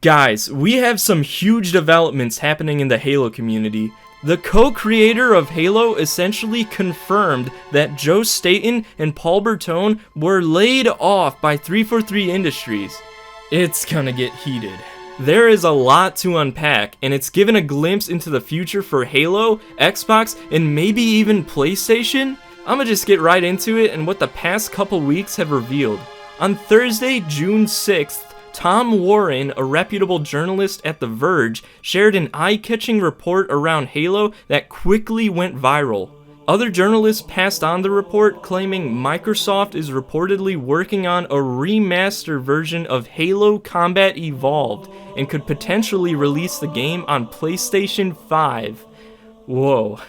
Guys, we have some huge developments happening in the Halo community. The co-creator of Halo essentially confirmed that Joe Staten and Paul Bertone were laid off by 343 Industries. It's gonna get heated. There is a lot to unpack, and it's given a glimpse into the future for Halo, Xbox, and maybe even PlayStation. I'ma just get right into it and what the past couple weeks have revealed. On Thursday, June 6th, Tom Warren, a reputable journalist at The Verge, shared an eye-catching report around Halo that quickly went viral. Other journalists passed on the report, claiming Microsoft is reportedly working on a remaster version of Halo Combat Evolved and could potentially release the game on PlayStation 5. Whoa.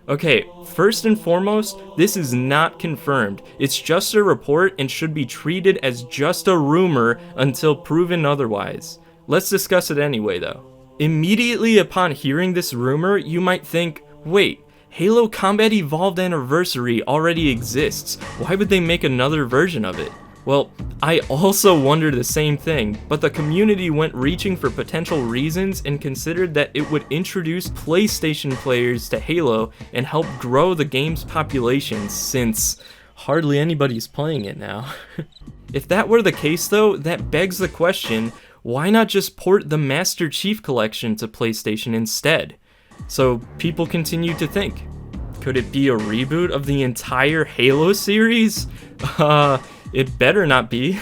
Okay, first and foremost, this is not confirmed. It's just a report and should be treated as just a rumor until proven otherwise. Let's discuss it anyway though. Immediately upon hearing this rumor, you might think, wait, Halo Combat Evolved Anniversary already exists. Why would they make another version of it? Well, I also wondered the same thing, but the community went reaching for potential reasons and considered that it would introduce PlayStation players to Halo and help grow the game's population since hardly anybody's playing it now. If that were the case though, that begs the question, why not just port the Master Chief Collection to PlayStation instead? So people continue to think, could it be a reboot of the entire Halo series? It better not be.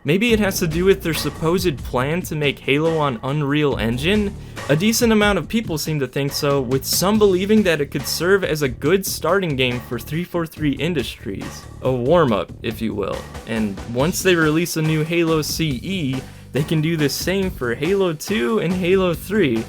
Maybe it has to do with their supposed plan to make Halo on Unreal Engine? A decent amount of people seem to think so, with some believing that it could serve as a good starting game for 343 Industries. A warm-up, if you will. And once they release a new Halo CE, they can do the same for Halo 2 and Halo 3.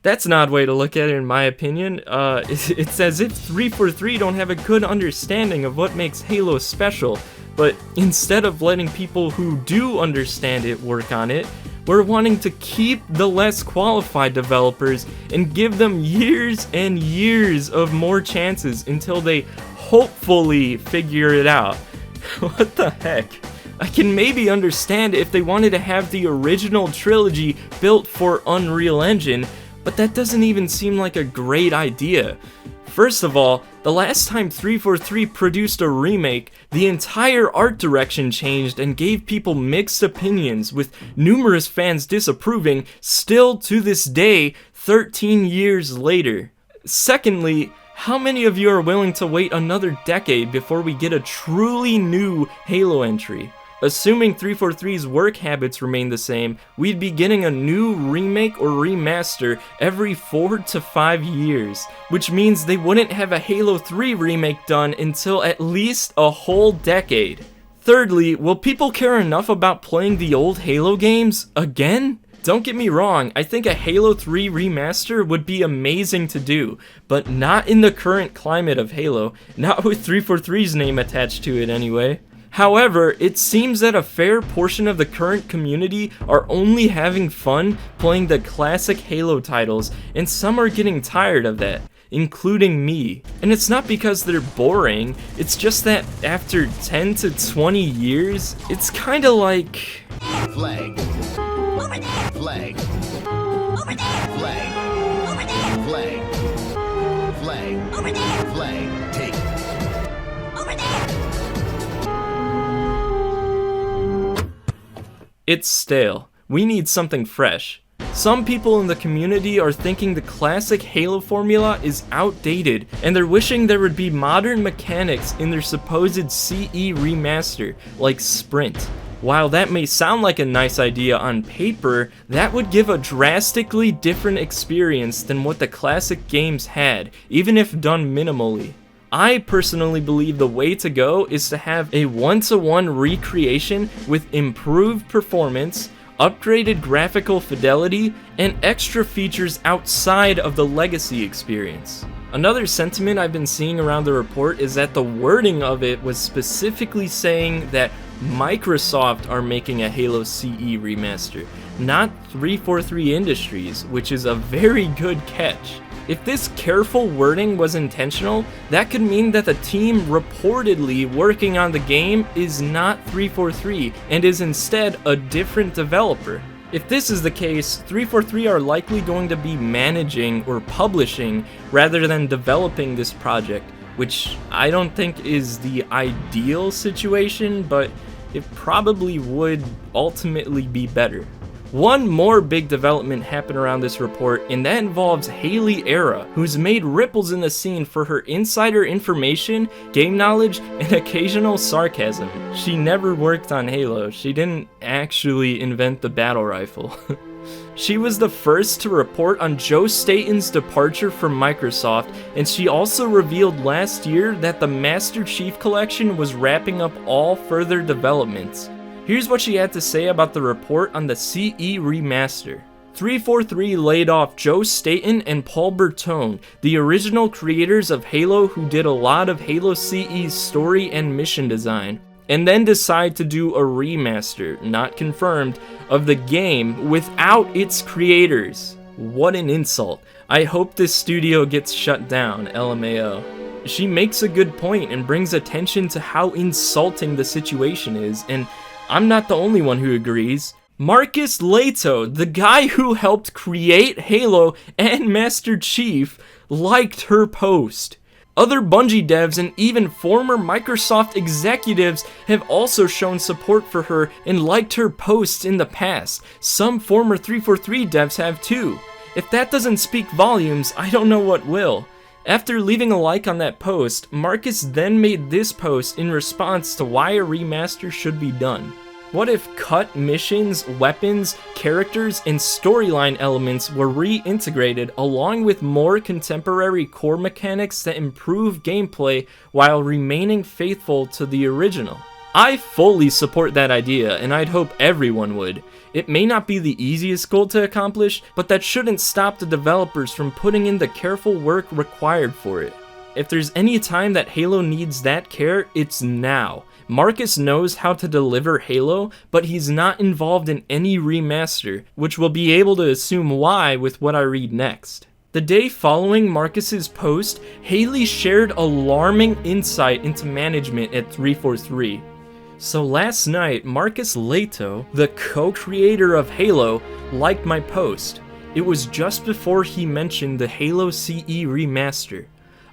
That's an odd way to look at it in my opinion. It's as if 343 don't have a good understanding of what makes Halo special. But instead of letting people who do understand it work on it, we're wanting to keep the less qualified developers and give them years and years of more chances until they hopefully figure it out. What the heck? I can maybe understand if they wanted to have the original trilogy built for Unreal Engine, but that doesn't even seem like a great idea. First of all, the last time 343 produced a remake, the entire art direction changed and gave people mixed opinions, with numerous fans disapproving still to this day, 13 years later. Secondly, how many of you are willing to wait another decade before we get a truly new Halo entry? Assuming 343's work habits remain the same, we'd be getting a new remake or remaster every 4 to 5 years, which means they wouldn't have a Halo 3 remake done until at least a whole decade. Thirdly, will people care enough about playing the old Halo games again? Don't get me wrong, I think a Halo 3 remaster would be amazing to do, but not in the current climate of Halo, not with 343's name attached to it anyway. However, it seems that a fair portion of the current community are only having fun playing the classic Halo titles, and some are getting tired of that, including me. And it's not because they're boring, it's just that after 10 to 20 years, it's kinda like... Flag. Over there. Flag. Over there. Flag. Over there. Flag. Flag. Over there. Flag. Take. Over there. It's stale. We need something fresh. Some people in the community are thinking the classic Halo formula is outdated, and they're wishing there would be modern mechanics in their supposed CE remaster, like Sprint. While that may sound like a nice idea on paper, that would give a drastically different experience than what the classic games had, even if done minimally. I personally believe the way to go is to have a one-to-one recreation with improved performance, upgraded graphical fidelity, and extra features outside of the legacy experience. Another sentiment I've been seeing around the report is that the wording of it was specifically saying that Microsoft are making a Halo CE remaster, not 343 Industries, which is a very good catch. If this careful wording was intentional, that could mean that the team reportedly working on the game is not 343 and is instead a different developer. If this is the case, 343 are likely going to be managing or publishing rather than developing this project, which I don't think is the ideal situation, but it probably would ultimately be better. One more big development happened around this report, and that involves Hailey Era, who's made ripples in the scene for her insider information, game knowledge, and occasional sarcasm. She never worked on Halo. She didn't actually invent the battle rifle. She was the first to report on Joe Staten's departure from Microsoft, and she also revealed last year that the Master Chief Collection was wrapping up all further developments. Here's what she had to say about the report on the CE remaster. 343 laid off Joe Staten and Paul Bertone, the original creators of Halo who did a lot of Halo CE's story and mission design, and then decide to do a remaster, not confirmed, of the game without its creators. What an insult. I hope this studio gets shut down, LMAO. She makes a good point and brings attention to how insulting the situation is, and I'm not the only one who agrees. Marcus Leto, the guy who helped create Halo and Master Chief, liked her post. Other Bungie devs and even former Microsoft executives have also shown support for her and liked her posts in the past. Some former 343 devs have too. If that doesn't speak volumes, I don't know what will. After leaving a like on that post, Marcus then made this post in response to why a remaster should be done. What if cut missions, weapons, characters, and storyline elements were reintegrated along with more contemporary core mechanics that improve gameplay while remaining faithful to the original? I fully support that idea, and I'd hope everyone would. It may not be the easiest goal to accomplish, but that shouldn't stop the developers from putting in the careful work required for it. If there's any time that Halo needs that care, it's now. Marcus knows how to deliver Halo, but he's not involved in any remaster, which we'll be able to assume why with what I read next. The day following Marcus's post, Hailey shared alarming insight into management at 343. So last night, Marcus Leto, the co-creator of Halo, liked my post. It was just before he mentioned the Halo CE remaster.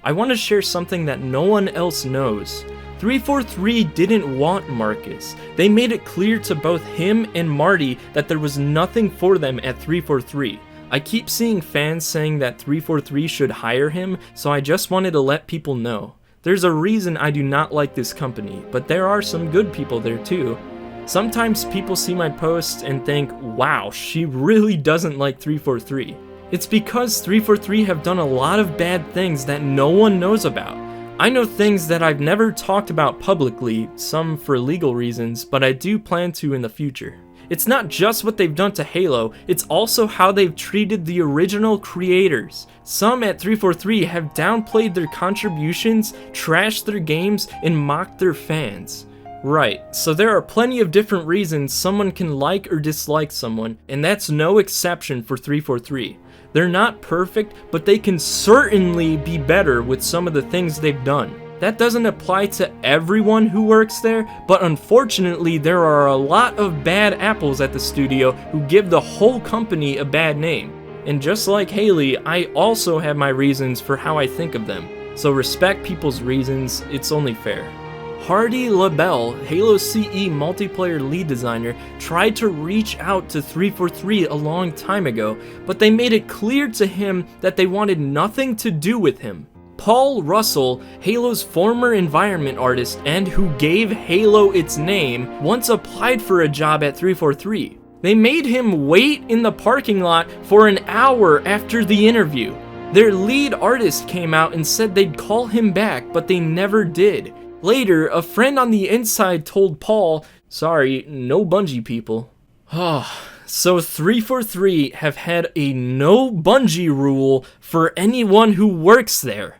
I want to share something that no one else knows. 343 didn't want Marcus. They made it clear to both him and Marty that there was nothing for them at 343. I keep seeing fans saying that 343 should hire him, so I just wanted to let people know. There's a reason I do not like this company, but there are some good people there too. Sometimes people see my posts and think, wow, she really doesn't like 343. It's because 343 have done a lot of bad things that no one knows about. I know things that I've never talked about publicly, some for legal reasons, but I do plan to in the future. It's not just what they've done to Halo, it's also how they've treated the original creators. Some at 343 have downplayed their contributions, trashed their games, and mocked their fans. Right, so there are plenty of different reasons someone can like or dislike someone, and that's no exception for 343. They're not perfect, but they can certainly be better with some of the things they've done. That doesn't apply to everyone who works there, but unfortunately there are a lot of bad apples at the studio who give the whole company a bad name. And just like Hailey, I also have my reasons for how I think of them. So respect people's reasons, it's only fair. Hardy LaBelle, Halo CE multiplayer lead designer, tried to reach out to 343 a long time ago, but they made it clear to him that they wanted nothing to do with him. Paul Russell, Halo's former environment artist and who gave Halo its name, once applied for a job at 343. They made him wait in the parking lot for an hour after the interview. Their lead artist came out and said they'd call him back, but they never did. Later, a friend on the inside told Paul, sorry, no Bungie people. So 343 have had a no Bungie rule for anyone who works there.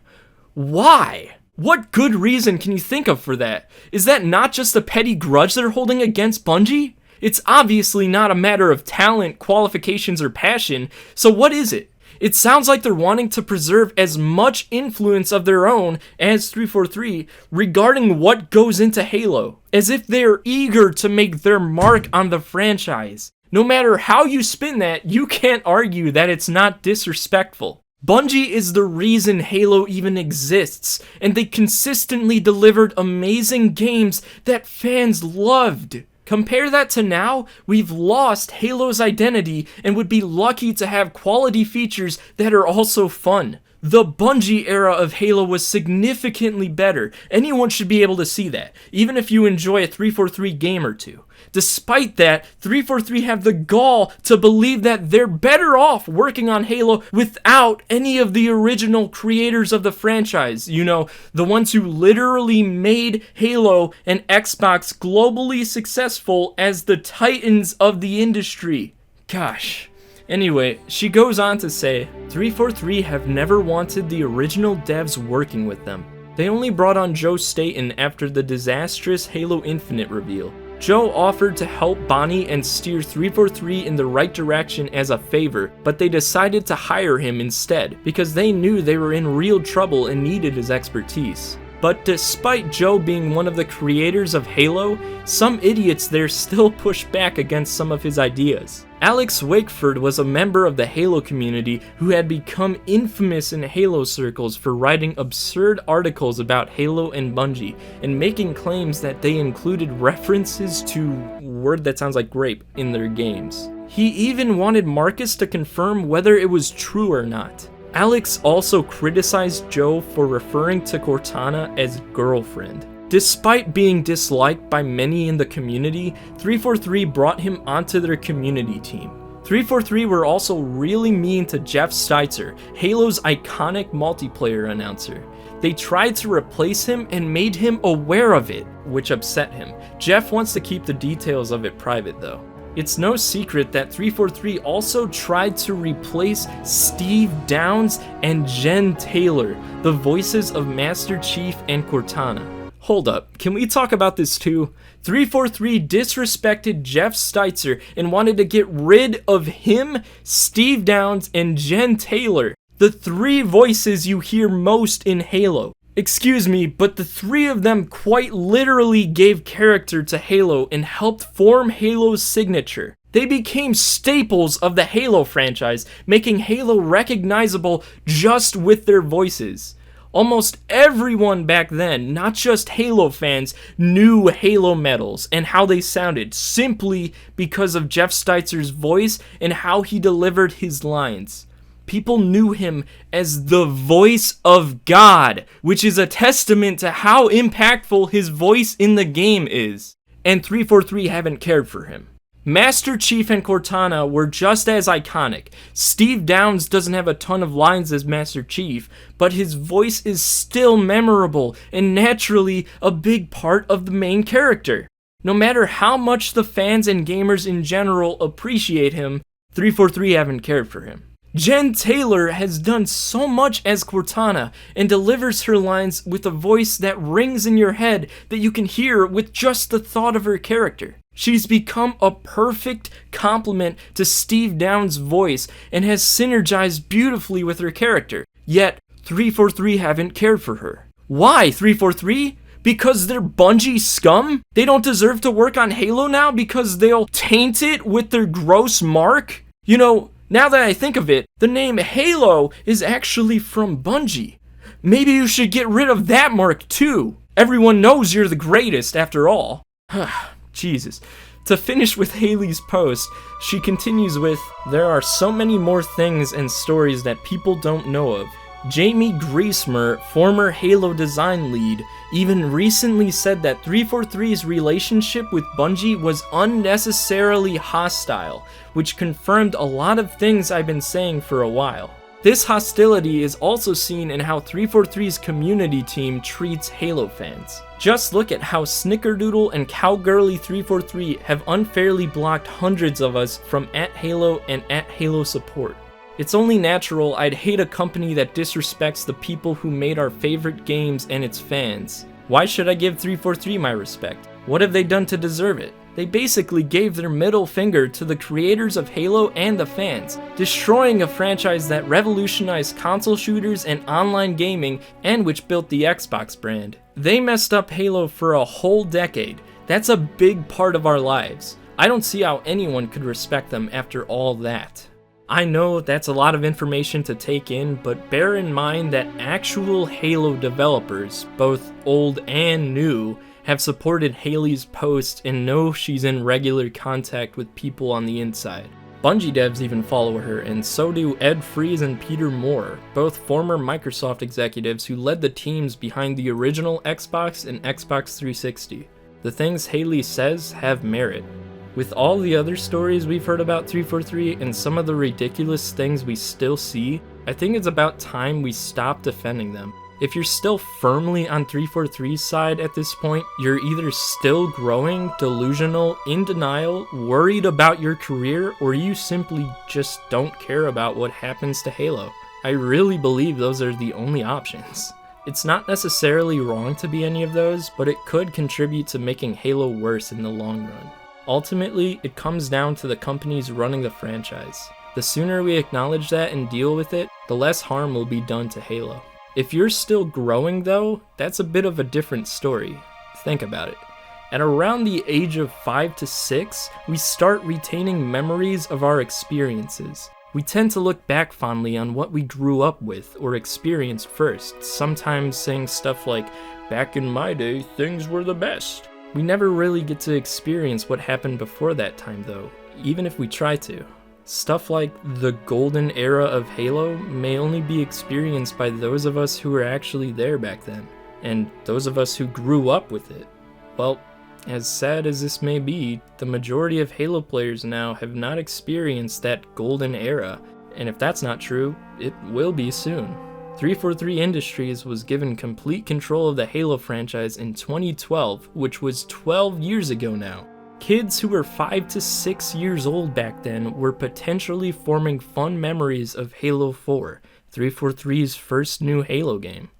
Why? What good reason can you think of for that? Is that not just a petty grudge they're holding against Bungie? It's obviously not a matter of talent, qualifications, or passion, so what is it? It sounds like they're wanting to preserve as much influence of their own as 343 regarding what goes into Halo, as if they're eager to make their mark on the franchise. No matter how you spin that, you can't argue that it's not disrespectful. Bungie is the reason Halo even exists, and they consistently delivered amazing games that fans loved. Compare that to now, we've lost Halo's identity and would be lucky to have quality features that are also fun. The Bungie era of Halo was significantly better. Anyone should be able to see that, even if you enjoy a 343 game or two. Despite that, 343 have the gall to believe that they're better off working on Halo without any of the original creators of the franchise. You know, the ones who literally made Halo and Xbox globally successful as the titans of the industry. Gosh. Anyway, she goes on to say, 343 have never wanted the original devs working with them. They only brought on Joe Staten after the disastrous Halo Infinite reveal. Joe offered to help Bonnie and steer 343 in the right direction as a favor, but they decided to hire him instead because they knew they were in real trouble and needed his expertise. But despite Joe being one of the creators of Halo, some idiots there still pushed back against some of his ideas. Alex Wakeford was a member of the Halo community who had become infamous in Halo circles for writing absurd articles about Halo and Bungie and making claims that they included references to word that sounds like grape in their games. He even wanted Marcus to confirm whether it was true or not. Alex also criticized Joe for referring to Cortana as girlfriend. Despite being disliked by many in the community, 343 brought him onto their community team. 343 were also really mean to Jeff Steitzer, Halo's iconic multiplayer announcer. They tried to replace him and made him aware of it, which upset him. Jeff wants to keep the details of it private though. It's no secret that 343 also tried to replace Steve Downes and Jen Taylor, the voices of Master Chief and Cortana. Hold up, can we talk about this too? 343 disrespected Jeff Steitzer and wanted to get rid of him, Steve Downes, and Jen Taylor, the three voices you hear most in Halo. Excuse me, but the three of them quite literally gave character to Halo and helped form Halo's signature. They became staples of the Halo franchise, making Halo recognizable just with their voices. Almost everyone back then, not just Halo fans, knew Halo medals and how they sounded simply because of Jeff Steitzer's voice and how he delivered his lines. People knew him as the voice of God, which is a testament to how impactful his voice in the game is. And 343 haven't cared for him. Master Chief and Cortana were just as iconic. Steve Downes doesn't have a ton of lines as Master Chief, but his voice is still memorable and naturally a big part of the main character. No matter how much the fans and gamers in general appreciate him, 343 haven't cared for him. Jen Taylor has done so much as Cortana and delivers her lines with a voice that rings in your head that you can hear with just the thought of her character. She's become a perfect complement to Steve Downes' voice and has synergized beautifully with her character. Yet, 343 haven't cared for her. Why, 343? Because they're Bungie scum? They don't deserve to work on Halo now because they'll taint it with their gross mark? You know, now that I think of it, the name Halo is actually from Bungie. Maybe you should get rid of that mark too. Everyone knows you're the greatest after all. Jesus. To finish with Hailey's post, she continues with, "There are so many more things and stories that people don't know of. Jamie Griesmer, former Halo design lead, even recently said that 343's relationship with Bungie was unnecessarily hostile, which confirmed a lot of things I've been saying for a while. This hostility is also seen in how 343's community team treats Halo fans. Just look at how Snickerdoodle and Cowgirly343 have unfairly blocked hundreds of us from @Halo and @Halo support. It's only natural I'd hate a company that disrespects the people who made our favorite games and its fans. Why should I give 343 my respect? What have they done to deserve it? They basically gave their middle finger to the creators of Halo and the fans, destroying a franchise that revolutionized console shooters and online gaming and which built the Xbox brand. They messed up Halo for a whole decade. That's a big part of our lives. I don't see how anyone could respect them after all that. I know that's a lot of information to take in, but bear in mind that actual Halo developers, both old and new, have supported Hailey's post and know she's in regular contact with people on the inside. Bungie devs even follow her, and so do Ed Freeze and Peter Moore, both former Microsoft executives who led the teams behind the original Xbox and Xbox 360. The things Hailey says have merit. With all the other stories we've heard about 343 and some of the ridiculous things we still see, I think it's about time we stop defending them. If you're still firmly on 343's side at this point, you're either still growing, delusional, in denial, worried about your career, or you simply just don't care about what happens to Halo. I really believe those are the only options. It's not necessarily wrong to be any of those, but it could contribute to making Halo worse in the long run. Ultimately, it comes down to the companies running the franchise. The sooner we acknowledge that and deal with it, the less harm will be done to Halo. If you're still growing though, that's a bit of a different story. Think about it. At around the age of 5 to 6, we start retaining memories of our experiences. We tend to look back fondly on what we grew up with or experienced first, sometimes saying stuff like, "Back in my day, things were the best." We never really get to experience what happened before that time though, even if we try to. Stuff like the golden era of Halo may only be experienced by those of us who were actually there back then, and those of us who grew up with it. Well, as sad as this may be, the majority of Halo players now have not experienced that golden era, and if that's not true, it will be soon. 343 Industries was given complete control of the Halo franchise in 2012, which was 12 years ago now. Kids who were 5 to 6 years old back then were potentially forming fun memories of Halo 4, 343's first new Halo game.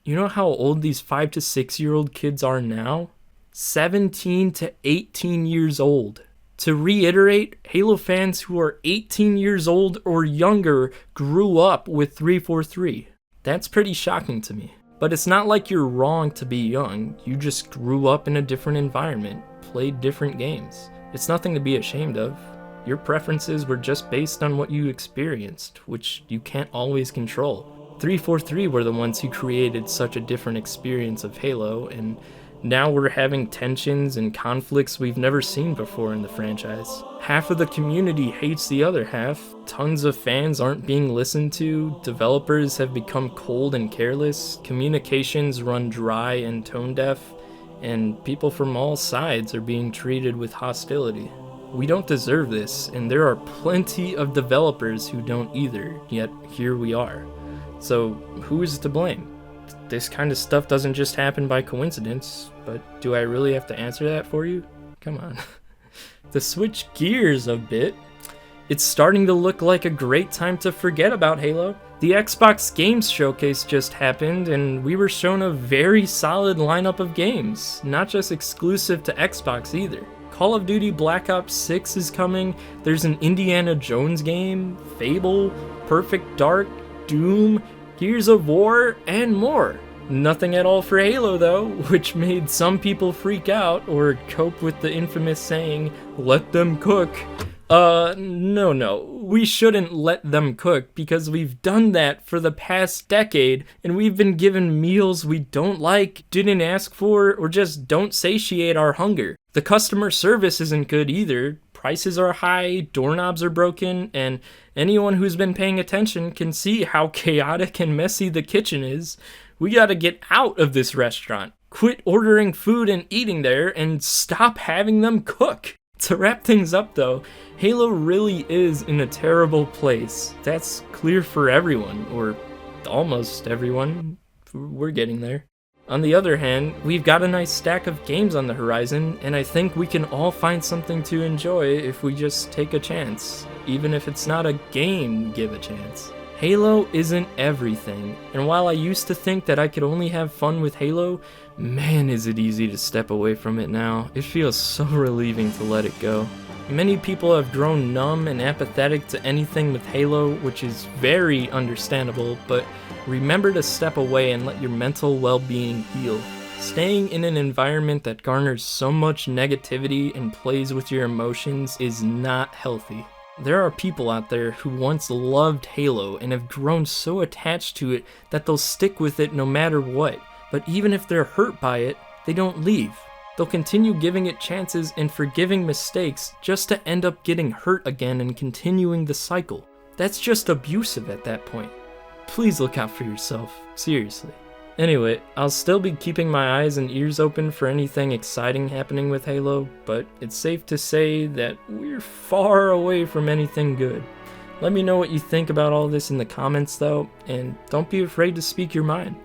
You know how old these 5 to 6 year old kids are now? 17 to 18 years old. To reiterate, Halo fans who are 18 years old or younger grew up with 343. That's pretty shocking to me. But it's not like you're wrong to be young, you just grew up in a different environment, played different games. It's nothing to be ashamed of. Your preferences were just based on what you experienced, which you can't always control. 343 were the ones who created such a different experience of Halo, and now we're having tensions and conflicts we've never seen before in the franchise. Half of the community hates the other half, tons of fans aren't being listened to, developers have become cold and careless, communications run dry and tone deaf, and people from all sides are being treated with hostility. We don't deserve this, and there are plenty of developers who don't either, yet here we are. So who is to blame? This kind of stuff doesn't just happen by coincidence, but do I really have to answer that for you? Come on. To switch gears a bit, it's starting to look like a great time to forget about Halo. The Xbox Games Showcase just happened, and we were shown a very solid lineup of games, not just exclusive to Xbox either. Call of Duty Black Ops 6 is coming, there's an Indiana Jones game, Fable, Perfect Dark, Doom, Gears of War, and more. Nothing at all for Halo though, which made some people freak out or cope with the infamous saying, "Let them cook." No, we shouldn't let them cook because we've done that for the past decade and we've been given meals we don't like, didn't ask for, or just don't satiate our hunger. The customer service isn't good either. Prices are high, doorknobs are broken, and anyone who's been paying attention can see how chaotic and messy the kitchen is. We gotta get out of this restaurant. Quit ordering food and eating there and stop having them cook. To wrap things up though, Halo really is in a terrible place. That's clear for everyone, or almost everyone. We're getting there. On the other hand, we've got a nice stack of games on the horizon, and I think we can all find something to enjoy if we just take a chance. Even if it's not a game, give a chance. Halo isn't everything, and while I used to think that I could only have fun with Halo, man is it easy to step away from it now. It feels so relieving to let it go. Many people have grown numb and apathetic to anything with Halo, which is very understandable, but remember to step away and let your mental well-being heal. Staying in an environment that garners so much negativity and plays with your emotions is not healthy. There are people out there who once loved Halo and have grown so attached to it that they'll stick with it no matter what, but even if they're hurt by it, they don't leave. They'll continue giving it chances and forgiving mistakes just to end up getting hurt again and continuing the cycle. That's just abusive at that point. Please look out for yourself, seriously. Anyway, I'll still be keeping my eyes and ears open for anything exciting happening with Halo, but it's safe to say that we're far away from anything good. Let me know what you think about all this in the comments though, and don't be afraid to speak your mind.